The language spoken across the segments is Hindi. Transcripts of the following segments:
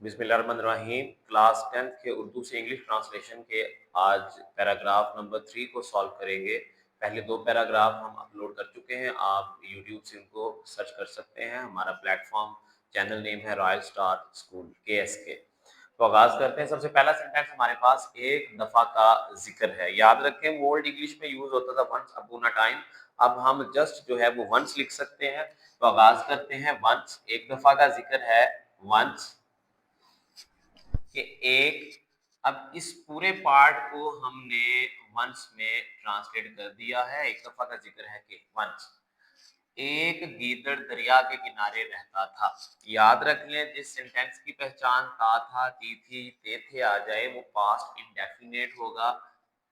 बिस्मिल्लाहिर्रहमानिर्रहीम। क्लास 10th के उर्दू से इंग्लिश ट्रांसलेशन के आज पैराग्राफ नंबर 3 को सॉल्व करेंगे। पहले दो पैराग्राफ हम अपलोड कर चुके हैं, आप यूट्यूब से उनको सर्च कर सकते हैं। हमारा प्लेटफॉर्म चैनल नेम है रॉयल स्टार स्कूल KSK। तो आगाज करते हैं। सबसे पहला सेंटेंस हमारे पास एक दफा का जिक्र है। याद रखें वो ओल्ड इंग्लिश में यूज होता था वंस अपॉन अ टाइम, अब हम जस्ट जो है वो वंस लिख सकते हैं। तो आगाज करते हैं। वंस एक दफा का जिक्र है। वंस कि एक, अब इस पूरे पार्ट को हमने वंस में ट्रांसलेट कर दिया है। एक दफा का जिक्र है कि वंस एक गीदड़ दरिया के किनारे रहता था। याद रख लें जिस सेंटेंस की पहचान था ती थी ते थे आ जाए वो पास्ट इंडेफिनेट होगा।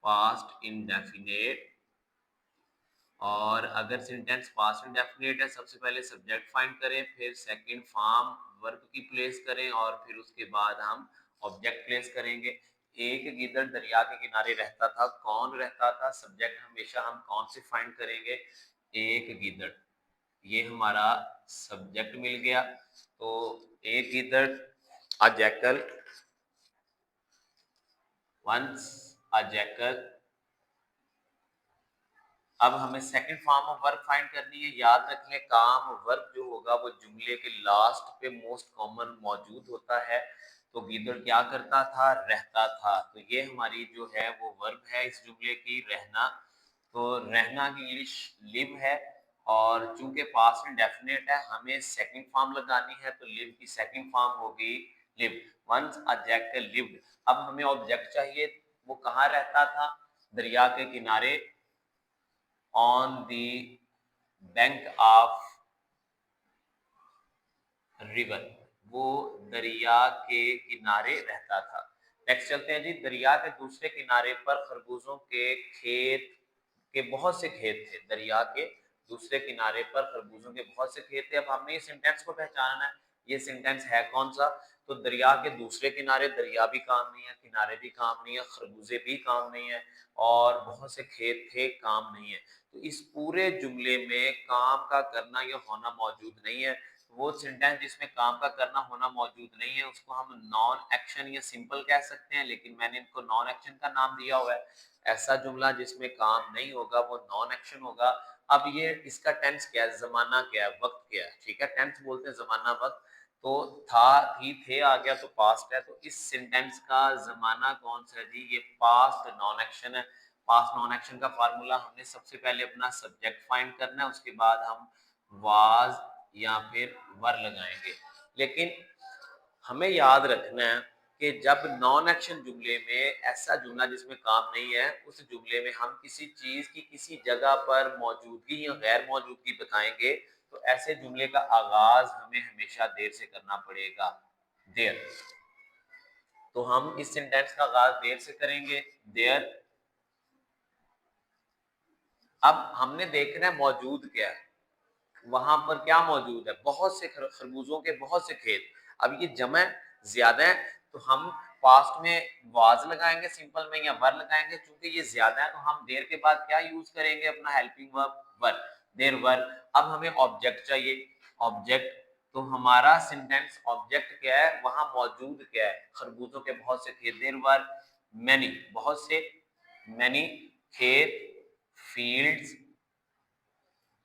Past indefinite. और अगर सेंटेंस पास्ट इंडेफिनेट है सबसे पहले सब्जेक्ट फाइंड करें, फिर सेकंड फॉर्म वर्ब की प्लेस करें और फिर उसके बाद हम ऑब्जेक्ट प्लेस करेंगे। एक गीदड़ दरिया के किनारे रहता था। कौन रहता था? सब्जेक्ट हमेशा हम कौन से फाइंड करेंगे? एक गीदड़। ये हमारा सब्जेक्ट मिल गया। तो एक गीदड़, अ जैकल, वंस अ जैकल। अब हमें second form of verb find करनी है। याद रख लें काम वर्ब जो होगा वो जुमले के लास्ट पे मोस्ट कॉमन मौजूद होता है। तो गीदड़ क्या करता था? रहता था। तो ये हमारी जो है वो वर्ब है इस जुमले की, रहना। तो रहना की इंग्लिश लिव है। और चूंकि पास्ट इंडेफिनिट है हमें सेकंड फॉर्म लगानी है, तो लिव की सेकंड फॉर्म होगी live. Once a jackal lived. अब हमें ऑब्जेक्ट चाहिए। वो कहाँ रहता था? दरिया के किनारे, on the bank of river. वो दरिया के किनारे रहता था। नेक्स्ट चलते हैं जी। दरिया के दूसरे किनारे पर खरबूजों के खेत के बहुत से खेत थे। दरिया के दूसरे किनारे पर खरबूजों के बहुत से खेत थे। अब हमने ये सेंटेंस को पहचानना है। ये सेंटेंस है कौन सा? तो दरिया के दूसरे किनारे, दरिया भी काम नहीं है, किनारे भी काम नहीं है, खरबूजे भी काम नहीं है और बहुत से खेत थे, काम नहीं है। तो इस पूरे जुमले में काम का करना या होना मौजूद नहीं है। वो सेंटेंस जिसमें काम का करना होना मौजूद नहीं है उसको हम नॉन एक्शन या सिंपल कह सकते हैं, लेकिन मैंने इनको नॉन एक्शन का नाम दिया हुआ है। ऐसा जुमला जिसमें काम नहीं होगा वो नॉन एक्शन होगा। अब ये इसका टेंस क्या है, जमाना क्या है, वक्त क्या है? ठीक है, टेंस बोलते हैं जमाना वक्त। तो था थी थे आ गया तो पास्ट है। तो इस सेंटेंस का जमाना कौन सा है जी? ये पास्ट नॉन एक्शन है। पास्ट नॉन एक्शन का फार्मूला हमने सबसे पहले अपना सब्जेक्ट फाइंड करना है, उसके बाद हम वाज या फिर वर लगाएंगे। लेकिन हमें याद रखना है कि जब नॉन एक्शन जुमले में ऐसा जुमला जिसमें काम नहीं है उस जुमले में हम किसी चीज की किसी जगह पर मौजूदगी या गैर मौजूदगी बताएंगे, तो ऐसे जुमले का आगाज हमें हमेशा देर से करना पड़ेगा। देर। तो हम इस सेंटेंस का आगाज देर से करेंगे। देर। अब हमने देखना है मौजूद क्या है। वहां पर क्या मौजूद है? बहुत से खरबूजों के बहुत से खेत। अब ये जमा ज्यादा है तो हम पास्ट में वाज लगाएंगे सिंपल में या वर लगाएंगे। चूंकि ये ज्यादा है तो हम देर के बाद क्या यूज करेंगे? अपना हेल्पिंग वर्ब वर। देर वर। अब हमें ऑब्जेक्ट चाहिए। ऑब्जेक्ट। तो हमारा सेंटेंस ऑब्जेक्ट क्या है? वहां मौजूद क्या है? खरबूजों के बहुत से खेत। देर वर मैनी, बहुत से, मैनी खेत, फील्ड्स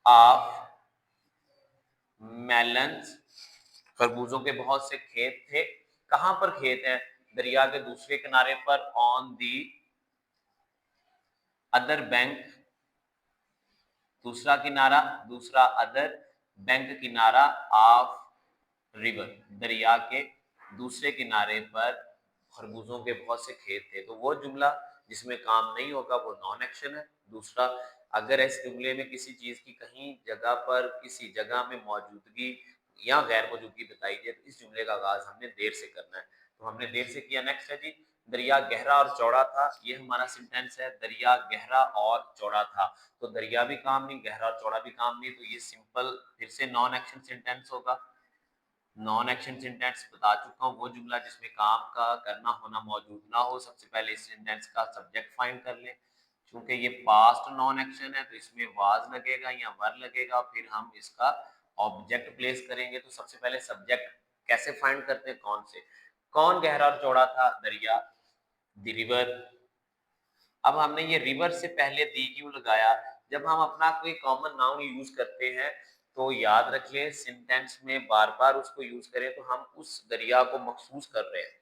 ऑफ मेलन्स। खरबूजों के बहुत से खेत थे। कहां पर खेत हैं? दरिया के दूसरे किनारे पर, ऑन दी अदर बैंक। दूसरा किनारा, दूसरा अदर, बैंक किनारा, ऑफ रिवर, दरिया के दूसरे किनारे पर खरबूजों के बहुत से खेत थे। तो वो जुमला जिसमें काम नहीं होगा वो नॉन एक्शन है। दूसरा, अगर इस जुमले में किसी चीज की कहीं जगह पर किसी जगह में मौजूदगी या गैर मौजूदगी बताई जाए तो इस जुमले का आगाज हमने देर से करना है। तो हमने देर से किया। नेक्स्ट है जी। दरिया गहरा और चौड़ा था। ये हमारा सेंटेंस है। दरिया गहरा और चौड़ा था। तो दरिया भी काम नहीं, गहरा और चौड़ा भी काम नहीं, तो ये सिंपल फिर से नॉन एक्शन सेंटेंस होगा। नॉन एक्शन सेंटेंस बता चुका हूँ, वो जुमला जिसमें काम का करना होना मौजूद ना हो। सबसे पहले इस सेंटेंस का सब्जेक्ट फाइंड कर लें। क्योंकि ये पास्ट नॉन एक्शन है तो इसमें वाज लगेगा या वर लगेगा, फिर हम इसका ऑब्जेक्ट प्लेस करेंगे। तो सबसे पहले सब्जेक्ट कैसे फाइंड करते हैं? कौन से? कौन गहरा और चौड़ा था? दरिया, द रिवर। अब हमने ये रिवर से पहले दी क्यों लगाया? जब हम अपना कोई कॉमन नाउन यूज करते हैं तो याद रख लें सेंटेंस में बार-बार उसको यूज करें तो हम उस दरिया को महसूस कर रहे हैं।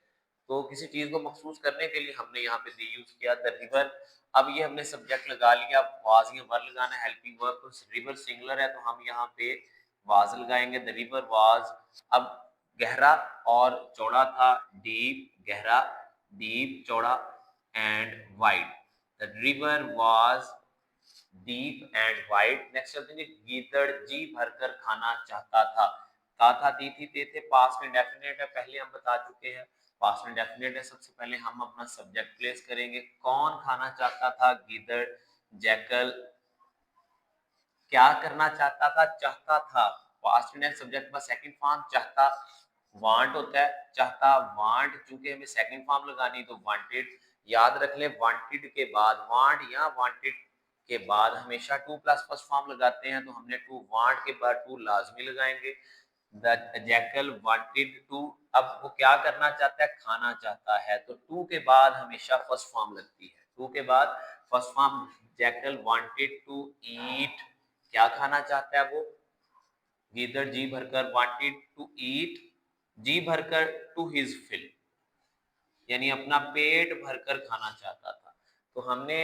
तो किसी चीज को महसूस करने के लिए हमने यहाँ पे दी यूज किया द रिवर। अब ये हमने सब्जेक्ट लगा लिया, वाज ये वर्ब लगाना है, हेल्पिंग वर्ब, तो रिवर सिंगुलर है तो हम यहाँ पे वाज लगाएंगे, द रिवर वाज। अब गहरा और चौड़ा था, डीप, गहरा, डीप, चौड़ा, and wide. The river was deep and wide. Next चलते हैं, गीदड़ जी भरकर खाना चाहता था थी थे पास्ट में डेफिनेट है, पहले हम बता चुके हैं पास्ट में डेफिनेट है। सबसे पहले हम अपना सब्जेक्ट प्लेस करेंगे, कौन खाना चाहता था? गीदड़, जैकल। क्या करना चाहता था? चाहता था, पास्ट टेंस सब्जेक्ट का सेकंड फॉर्म चाहता, वांट होता है, चाहता, वांट, चूंकि हमें सेकंड फॉर्म लगानी तो वांटेड। याद रख ले वांटेड के बाद वांट या वांटेड के बाद हमेशा टू प्लस फर्स्ट फॉर्म लगाते हैं, तो हमने टू वांट के बाद टू लाजमी लगाएंगे। The jackal wanted to. अब वो क्या करना चाहता है? खाना चाहता है, तो टू के बाद हमेशा फर्स्ट फॉर्म लगती है, टू के बाद first form. Jackal wanted to eat, क्या खाना चाहता है वो? गीदड़ जी भरकर वांटेड टू ईट, जी भरकर टू हिज फिल, यानी अपना पेट भरकर खाना चाहता था। तो हमने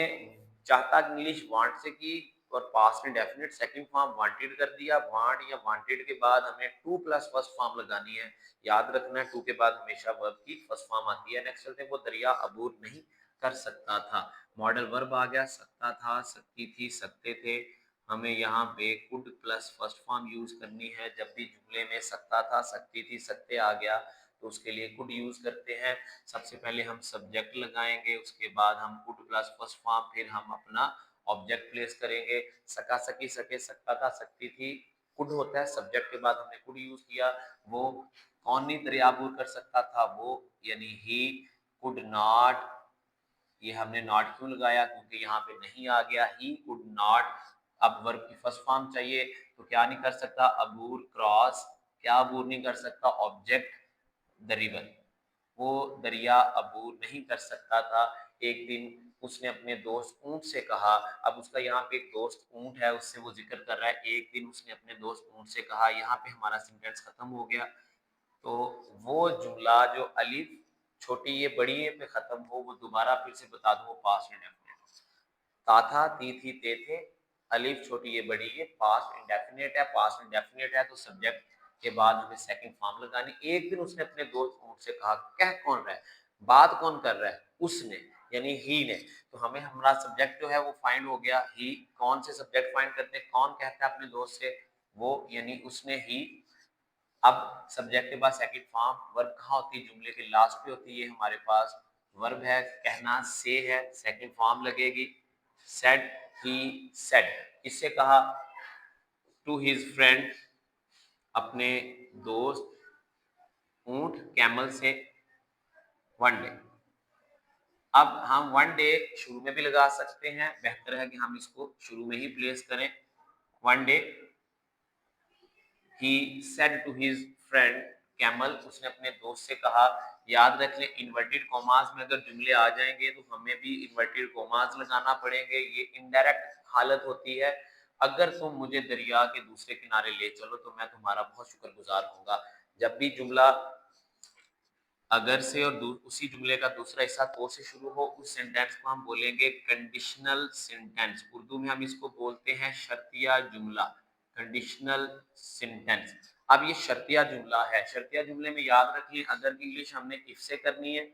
चाहता इंग्लिश वांट से की और पास्ट में डेफिनेट सेकंड फॉर्म वांटेड कर दिया। वांट या वांटेड के बाद हमें टू प्लस फर्स्ट फॉर्म लगानी है। याद रखना है टू के बाद हमेशा वर्ब की फर्स्ट फॉर्म आती है। नेक्स्ट चलते हैं, वो दरिया अबूर नहीं कर सकता था। मॉडल वर्ब आ गया, सकता था, सकती थी, सकते थे। हमें यहाँ पे could plus first form use करनी है। जब भी जुमले में सकता था, सकती थी, सकते आ गया तो उसके लिए कुड यूज करते हैं। सबसे पहले हम सब्जेक्ट लगाएंगे, उसके बाद हम कुड प्लस फर्स्ट फॉर्म, फिर हम अपना ऑब्जेक्ट प्लेस करेंगे। सका, सकी, सके, सकता था, सकती थी, कुड होता है, सब्जेक्ट के बाद हमने कुड यूज किया। वो कौन नहीं दरिया अबूर कर सकता था? वो, यानी ही कुड नॉट। ये हमने नॉट क्यों लगाया? क्योंकि यहाँ पे नहीं आ गया, ही कुड नॉट। अब वर्ब की फर्स्ट फॉर्म चाहिए, तो क्या नहीं कर सकता? अबूर, क्रॉस। क्या अबूर नहीं कर सकता? Object, the river. वो दरिया अबूर नहीं कर सकता था। एक दिन उसने अपने दोस्त ऊंट से कहा। अब उसका यहाँ पे एक दोस्त ऊंट है, उससे वो जिक्र कर रहा है। एक दिन उसने अपने दोस्त ऊंट से कहा, यहाँ पे हमारा सेंटेंस खत्म हो गया। तो वो जुमला जो अलिफ छोटी ये बड़ी ये पे खत्म हो, वो दोबारा फिर से बता दो, वो पास्ट इंडेफिनिट। ता था, ती थी, ते थे, अलिफ छोटी ये बड़ी ये पास्ट इंडेफिनिट है। पास्ट इंडेफिनिट है तो सब्जेक्ट के बाद हमें सेकंड फॉर्म लगानी। एक दिन उसने अपने दोस्त ऊंट से कहा, कह कौन रहा है? बात कौन कर रहा है? उसने, यानी ही ने। तो हमें हमारा सब्जेक्ट जो है वो फाइंड हो गया, ही। कौन से सब्जेक्ट फाइंड करते हैं? कौन कहता है अपने दोस्त से? वो, यानी उसने, ही। अब सब्जेक्ट के बाद सेकंड फॉर्म, वर्ब कहाँ होती है? जुमले के लास्ट पे होती है। हमारे पास वर्ब है, कहना, से है, सेकंड फॉर्म लगेगी, सेड, ही सेड। किससे कहा? टू हिज फ्रेंड, अपने दोस्त ऊंट, कैमल से, वन डे। अब हम वन डे शुरू में भी लगा सकते हैं, बेहतर है कि हम इसको शुरू में ही प्लेस करें। One day he said to his friend camel, उसने अपने दोस्त से कहा। याद रख लें इन्वर्टेड कोमास में अगर जुमले आ जाएंगे तो हमें भी इन्वर्टेड कोमास लगाना पड़ेंगे। ये इनडायरेक्ट हालत होती है। अगर तुम मुझे दरिया के दूसरे किनारे ले चलो तो मैं तुम्हारा बहुत शुक्रगुजार होऊंगा। जब भी जुमला अगर से और उसी जुमले का दूसरा हिस्सा तो से शुरू हो, उस सेंटेंस को हम बोलेंगे कंडीशनल सेंटेंस। उर्दू में हम इसको बोलते हैं शर्तिया जुमला, कंडीशनल सेंटेंस। अब ये शर्तिया जुमला है। शर्तिया जुमले में याद रखिए अदर की इंग्लिश हमने इफ से करनी है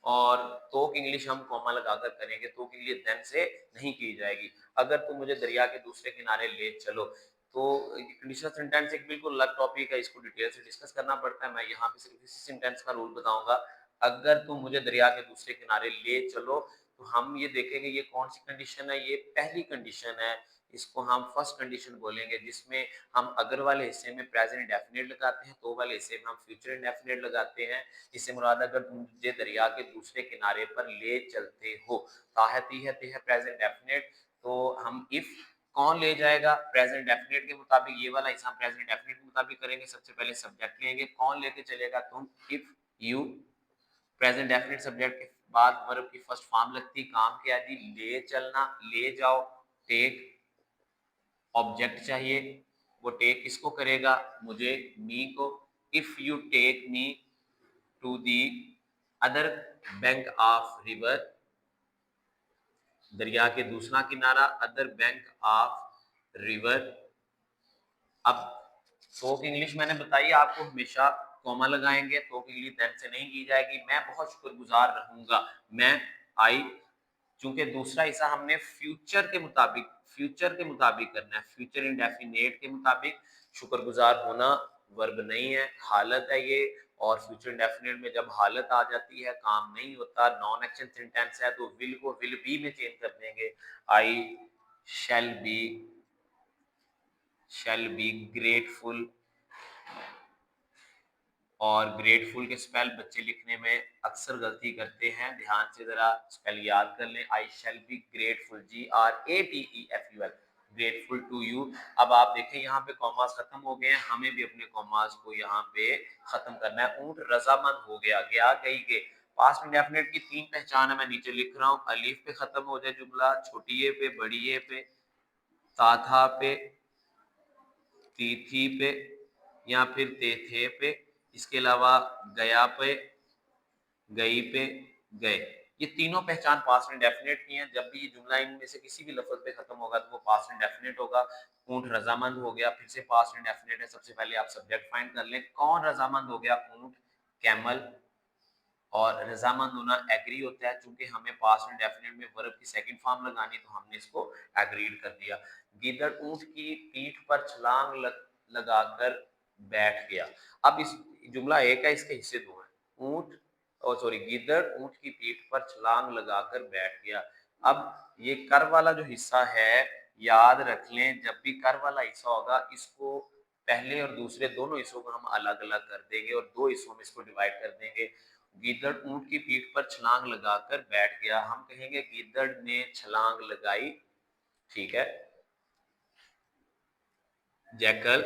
और तो की इंग्लिश हम कॉमा लगाकर करेंगे। तो के लिए देन से नहीं की जाएगी। अगर तुम मुझे दरिया के दूसरे किनारे ले चलो, तो कंडीशनल सेंटेंस एक बिल्कुल अलग टॉपिक है, इसको डिटेल से डिस्कस करना पड़ता है। मैं यहाँ पे सिर्फ इसी सेंटेंस का रूल बताऊंगा। अगर तुम मुझे दरिया के दूसरे किनारे ले चलो, तो हम ये देखेंगे ये कौन सी कंडीशन है? ये पहली कंडीशन है। इसको हम फर्स्ट कंडीशन बोलेंगे, जिसमें हम अगर वाले हिस्से में प्रेजेंट इंडेफिनिट लगाते हैं, तो वाले हिस्से में हम फ्यूचर इंडेफिनिट लगाते हैं। इससे मुराद अगर तुम मुझे दरिया के दूसरे किनारे पर ले चलते हो, ताहती है प्रेजेंट डेफिनेट। तो हम इफ, कौन ले जाएगा? प्रेजेंट डेफिनेट के मुताबिक ये वाला हिस्सा प्रेजेंट डेफिनेट के मुताबिक करेंगे। सबसे पहले सब्जेक्ट लेंगे, कौन लेके चलेगा? तुम, if you. Present definite subject के बाद वर्ब की फर्स्ट फॉर्म लगती, काम क्या है जी, ले चलना, ले जाओ। टेक, ऑब्जेक्ट चाहिए, वो टेक किसको करेगा, मुझे, मी को। If you take me to the other bank of river, दरिया के दूसरा किनारा, अदर बैंक ऑफ रिवर। अब टोक इंग्लिश मैंने बताई आपको हमेशा कॉमा लगाएंगे, टोक इंग्लिश देन से नहीं की जाएगी। मैं बहुत शुक्रगुजार रहूंगा, मैं आई, चूंकि दूसरा हिस्सा हमने फ्यूचर के मुताबिक करना है, फ्यूचर इंडेफिनेट के मुताबिक। शुक्रगुजार होना वर्ब नहीं है, हालत है ये। और फ्यूचर इंडेफिनेट में जब हालत आ जाती है, काम नहीं होता, नॉन एक्शन सेंटेंस है, तो विल को विल बी में चेंज कर देंगे। आई शैल बी ग्रेटफुल। और ग्रेटफुल के स्पेल बच्चे लिखने में अक्सर गलती करते हैं, ध्यान से जरा स्पेल याद कर लें। I shall be grateful, GRATEFUL, grateful to you. अब आप देखें यहाँ पे कॉमास खत्म हो गए हैं, हमें भी अपने कॉमास को यहाँ पे खत्म करना है। ऊंट रजामंद हो गया, गया गई के। पास्ट इंडेफिनिट की 3 पहचान है, मैं नीचे लिख रहा हूँ। अलीफ पे खत्म हो जाए जुमला, छोटी ए पे, बड़ी ए पे, था पे, थी पे, या फिर थे पे। इसके अलावा गया पे, गई पे, गए। ये तीनों पहचान पास्ट इंडेफिनिट की हैं। जब भी ये जुमला इनमें से किसी भी लफ्ज पे खत्म होगा तो वो पास्ट इंडेफिनिट होगा। ऊंट रजामंद हो गया, फिर से पास्ट इंडेफिनिट है। सबसे पहले आप सब्जेक्ट फाइंड कर लें, कौन रजामंद हो गया, ऊंट, कैमल। और रजामंद होना एग्री होता है, चूंकि हमें पास्ट इंडेफिनिट में वर्ब की सेकंड फॉर्म लगानी, तो हमने इसको एग्रीड कर दिया। गिदड़ ऊंट की पीठ पर छलांग लगाकर बैठ गया। अब इस जुमला एक है, इसके हिस्से दो हैं। ऊंट, और सॉरी, गिदड़ ऊंट की पीठ पर छलांग लगाकर बैठ गया। अब ये कर वाला जो हिस्सा है, याद रख लें, जब भी कर वाला हिस्सा होगा, इसको पहले और दूसरे दोनों हिस्सों को हम अलग अलग कर देंगे और दो हिस्सों में इसको डिवाइड कर देंगे। गीदड़ ऊंट की पीठ पर छलांग लगाकर बैठ गया, हम कहेंगे गीदड़ ने छलांग लगाई, ठीक है। Jackal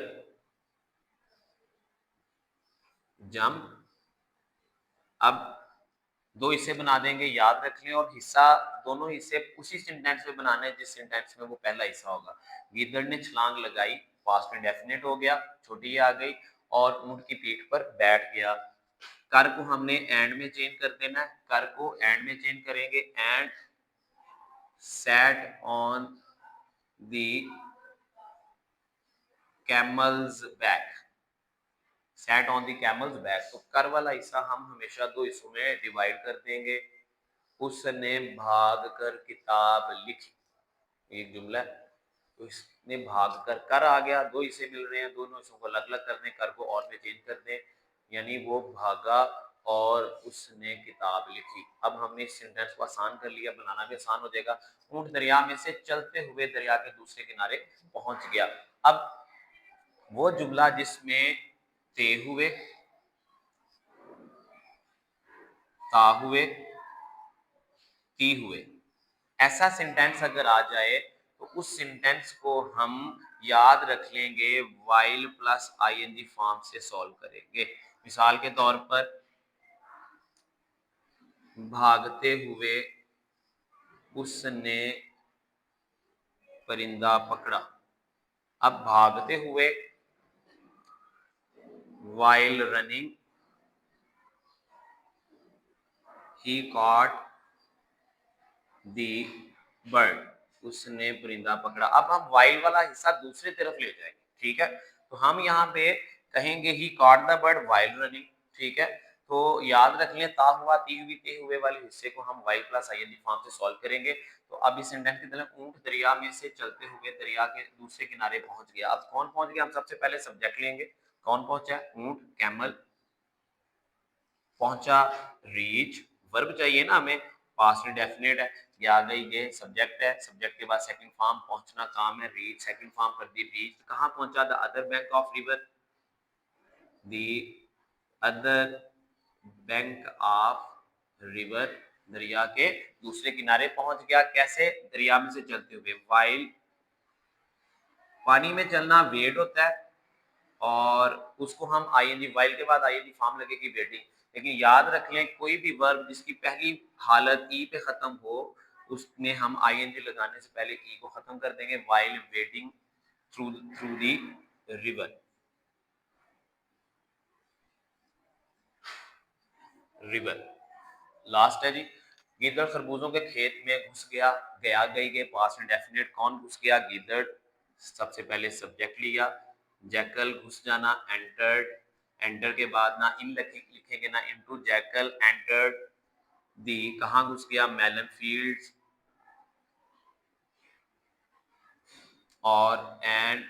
jump. अब दो हिस्से बना देंगे, याद रख लें, और हिस्सा दोनों हिस्से उसी सेंटेंस में बनाने हैं जिस सेंटेंस में वो पहला हिस्सा होगा। गीदड़ ने छलांग लगाई, पास्ट में डेफिनेट हो गया, छोटी आ गई, और ऊंट की पीठ पर बैठ गया। कर को हमने एंड में चेंज कर देना है, कर को एंड में चेंज करेंगे। And sat on the camel's back, sat on the camel's back। तो कर वाला हिस्सा हम हमेशा दो हिस्सों में डिवाइड कर देंगे। उसने भाग कर किताब लिखी, एक जुमला है, तो इसने भाग कर आ गया, दो हिस्से मिल रहे हैं, दोनों हिस्सों को अलग अलग कर दें, कर को और में चेंज कर दें, यानी वो भागा और उसने किताब लिखी। अब हमने इस सेंटेंस को आसान कर लिया, बनाना भी आसान हो जाएगा। ऊंट दरिया में से चलते हुए दरिया के दूसरे किनारे पहुंच गया। अब वो जुमला जिसमें ते हुए, ता हुए, ती हुए, ऐसा सेंटेंस अगर आ जाए तो उस सेंटेंस को हम याद रख लेंगे, वाइल प्लस आईएनजी फॉर्म से सॉल्व करेंगे। मिसाल के तौर पर, भागते हुए उसने परिंदा पकड़ा। अब भागते हुए, वाइल रनिंग ही कॉट दी बर्ड, उसने परिंदा पकड़ा। अब हम वाइल वाला हिस्सा दूसरी तरफ ले जाएंगे, ठीक है। तो हम यहाँ पे कहेंगे he caught the bird while running, ठीक है। तो याद रख लें, ता हुआ, ती हुई, ते हुए वाले हिस्से को हम वाइल प्लस आईएनजी फॉर्म से सॉल्व करेंगे। तो अब इस सेंटेंस की तरह, ऊंट दरिया में से चलते हुए दरिया के दूसरे किनारे पहुंच गया। अब कौन पहुंच गया, हम सबसे पहले सब्जेक्ट लेंगे, कौन पहुंचा, ऊंट, कैमल। पहुंचा, रीच, वर्ब चाहिए ना हमें, पास्ट डेफिनेट है, या गई, ये सब्जेक्ट है, सब्जेक्ट के बाद सेकंड फॉर्म, पहुंचना काम है, रीच, सेकंड फॉर्म कर दी, रीच। कहां पहुंचा, the other bank of river, the other bank of river, दरिया के दूसरे किनारे पहुंच गया। कैसे, दरिया में से चलते हुए, वाइल, पानी में चलना वेड होता है, और उसको हम आईएनजी, वाइल के बाद आईएनजी फॉर्म लगेगी वेटिंग। लेकिन याद रख लें कोई भी वर्ब जिसकी पहली हालत ई पे खत्म हो उसमें हम आईएनजी लगाने से पहले ई को खत्म कर देंगे। While waiting through through the river, river. Last है जी, गीदड़ खरबूजों के खेत में घुस गया, गया गई के पास इंडेफिनिट, कौन घुस गया? गीदड़। सबसे पहले सब्जेक्ट लिया, जैकल घुस जाना, एंटर्ड, एंटर के बाद ना इन लिखेंगे ना इनटू, जैकल एंटर्ड दी, कहाँ घुस गया? Melon fields. और एंड,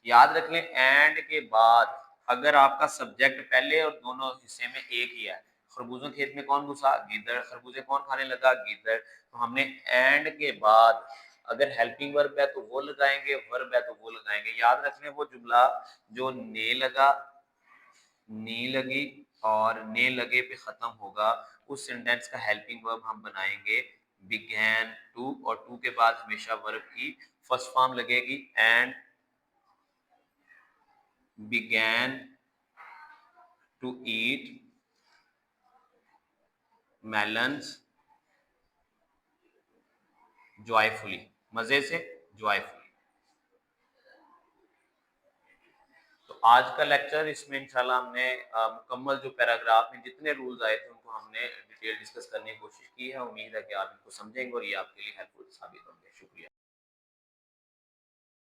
याद रख लें एंड के बाद अगर आपका सब्जेक्ट पहले और दोनों हिस्से में एक ही है, खरबूजों खेत में कौन घुसा? गीदड़। खरबूजे कौन खाने लगा? गीदड़। तो हमने एंड के बाद अगर हेल्पिंग वर्ब है तो वो लगाएंगे, वर्ब है तो वो लगाएंगे। याद रख लें वो जुमला जो ने लगा, नी लगी और ने लगे पे खत्म होगा, उस सेंटेंस का हेल्पिंग वर्ब हम बनाएंगे बिगैन टू, और टू के बाद हमेशा वर्ब की फर्स्ट फॉर्म लगेगी, and began to eat melons joyfully, मजे से, joyfully। तो आज का लेक्चर इसमें इंशाल्लाह हमने मुकम्मल जो पैराग्राफ में जितने रूल्स आए थे उनको हमने डिटेल डिस्कस करने की कोशिश की है। उम्मीद है कि आप इनको समझेंगे और ये आपके लिए हेल्पफुल साबित होंगे। शुक्रिया।